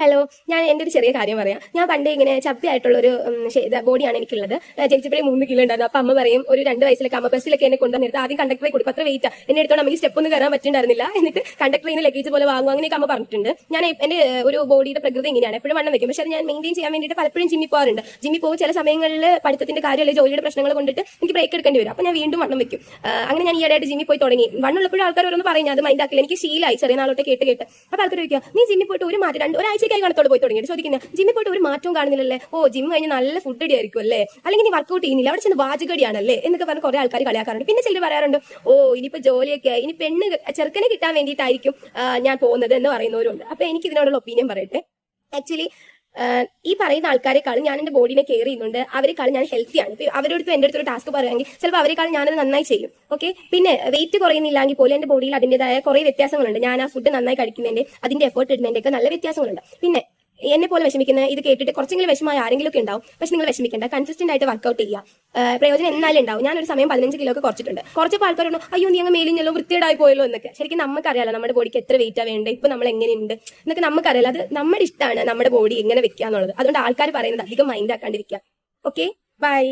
Hello, ഞാൻ എൻ്റെ ഒരു ചെറിയ കാര്യം പറയാം. ഞാൻ പണ്ട് ഇങ്ങനെ ചപ്പിയായിട്ടുള്ള ഒരു ബോഡിയാണ് എനിക്കുള്ളത്. ജനിച്ചപ്പോഴേ 3 കിലോ ഉണ്ടായിരുന്നു. അപ്പൊ അമ്മ പറയും, ഒരു 2 വയസ്സിലൊക്കെ അമ്മ ബസ്സിലൊക്കെ എന്നെ കൊണ്ടുവന്നിട്ട് ആദ്യം കണ്ടക്ടറെ കൊടുക്കും, അത്ര വെയിറ്റ് എന്നെ എടുത്തോണ്ട് അമ്മയ്ക്ക് സ്റ്റെപ്പ് ഒന്നും കയറാൻ പറ്റുന്നുണ്ടായിരുന്നില്ല. എന്നിട്ട് കണ്ടക്ടറിൽ നിന്ന് ലഗേജ് പോലെ വാങ്ങും, അങ്ങനെയൊക്കെ അമ്മ പറഞ്ഞിട്ടുണ്ട്. ഞാൻ എന്റെ ഒരു ബോഡിയുടെ പ്രകൃതി ഇങ്ങനെയാണ്, എപ്പോഴും വണ്ണം വെക്കും. പക്ഷെ അത് ഞാൻ മെയിൻറ്റെയിൻ ചെയ്യാൻ വേണ്ടിയിട്ട് പലപ്പോഴും ജിമ്മിൽ പോകാറുണ്ട്. ജിമ്മിൽ പോകും, ചില സമയങ്ങളിൽ പഠിത്തത്തിന്റെ കാര്യം അല്ലെങ്കിൽ ജോലിയുടെ പ്രശ്നങ്ങൾ കൊണ്ടിട്ട് എനിക്ക് ബ്രേക്ക് എടുക്കേണ്ടി വരും. അപ്പൊ ഞാൻ വീണ്ടും വണ്ണം വെക്കും. അങ്ങനെ ഞാൻ ഈയിടെയായിട്ട് ജിമ്മിൽ പോയി തുടങ്ങി. വണ്ണുള്ളപ്പോഴും ആൾക്കാർ ഓരോന്ന് പറയും, അത് മൈൻഡ് ആക്കില്ല. എനിക്ക് ശീലമായി ചെറിയ നാളോട്ട് കേട്ട്. അപ്പൊ ആൾക്കാർ ചോദിക്കുക, നീ ജിമ്മിൽ പോയിട്ട് ഒരു മാറ്റം ഒരാഴ്ചയ്ക്കായി കാണത്തോട് പോയി തുടങ്ങി ചോദിക്കുന്നത്, ജിമ്മിൽ പോയിട്ട് ഒരു മാറ്റവും കാണുന്നില്ലല്ലേ? ഓ, ജിം കഴിഞ്ഞ് നല്ല ഫുഡ് അടി ആയിരിക്കും അല്ലേ? അല്ലെങ്കിൽ നീ വർക്കൗട്ട് ചെയ്യുന്നില്ല, അവിടെ ചെന്ന് വാചകടിയാണല്ലേ എന്നൊക്കെ പറഞ്ഞ് കുറെ ആൾക്കാർ കളിയാക്കാറുണ്ട്. പിന്നെ ചിലർ പറയാറുണ്ട്, ഓ ഇനിയിപ്പോ ജോലിയൊക്കെ ആയി, ഇനി ചെറുക്കനെ കിട്ടാൻ വേണ്ടിയിട്ടായിരിക്കും ഞാൻ പോകുന്നത് എന്ന് പറയുന്നവരുണ്ട്. അപ്പൊ എനിക്ക് ഇതിനോടുള്ള ഒപ്പീനിയൻ പറയട്ടെ. ആക്ച്വലി ഈ പറയുന്ന ആൾക്കാരെക്കാളും ഞാൻ എന്റെ ബോഡിനെ കെയർ ചെയ്യുന്നുണ്ട്. അവരെക്കാളും ഞാൻ ഹെൽത്തിയാണ്. അവരോട് എന്റെ അടുത്തൊരു ടാസ്ക് പറയുകയാണെങ്കിൽ ചിലപ്പോൾ അവരെക്കാളും ഞാനത് നന്നായി ചെയ്യും. ഓക്കെ, പിന്നെ വെയിറ്റ് കുറയുന്നില്ലെങ്കിൽ പോലും എന്റെ ബോഡിയിൽ അതിന്റേതായ കുറെ വ്യത്യാസങ്ങളുണ്ട്. ഞാൻ ആ ഫുഡ് നന്നായി കഴിക്കുന്നതിന്റെ, അതിന്റെ എഫേർട്ട് ഇടുന്നതിന്റെ ഒക്കെ നല്ല വ്യത്യാസങ്ങളുണ്ട്. പിന്നെ എന്നെ പോലെ വിഷമിക്കുന്ന, ഇത് കേട്ടിട്ട് കുറച്ചെങ്കിലും വിഷമമായ ആരെങ്കിലും ഒക്കെ ഉണ്ടാവും. പക്ഷെ നിങ്ങൾ വിഷമിക്കേണ്ട, കൺസിസ്റ്റന്റ് ആയിട്ട് വർക്കൗട്ട് ചെയ്യുക. പ്രയോജനം എന്നാലും ഉണ്ടാവും. ഞാനൊരു സമയം 15 കിലോ ഒക്കെ കുറച്ചിട്ടുണ്ട്. കുറച്ചപ്പോൾ ആൾക്കാരുണ്ടോ, അയ്യോ നീ അങ്ങ് മേലിഞ്ഞല്ലോ, വൃത്തിയേടായി പോയല്ലോ എന്നൊക്കെ. ശരിക്കും നമുക്കറിയാലോ നമ്മുടെ ബോഡിക്ക് എത്ര വെയിറ്റാ വേണ്ടത്, ഇപ്പൊ നമ്മൾ എങ്ങനെയുണ്ട് എന്നൊക്കെ നമുക്കറിയാലോ. അത് നമ്മുടെ ഇഷ്ടമാണ് നമ്മുടെ ബോഡി എങ്ങനെ വെക്കുക എന്നുള്ളത്. അതുകൊണ്ട് ആൾക്കാർ പറയുന്നത് അധികം മൈൻഡ് ആക്കാണ്ടിരിക്കുക. Okay, by.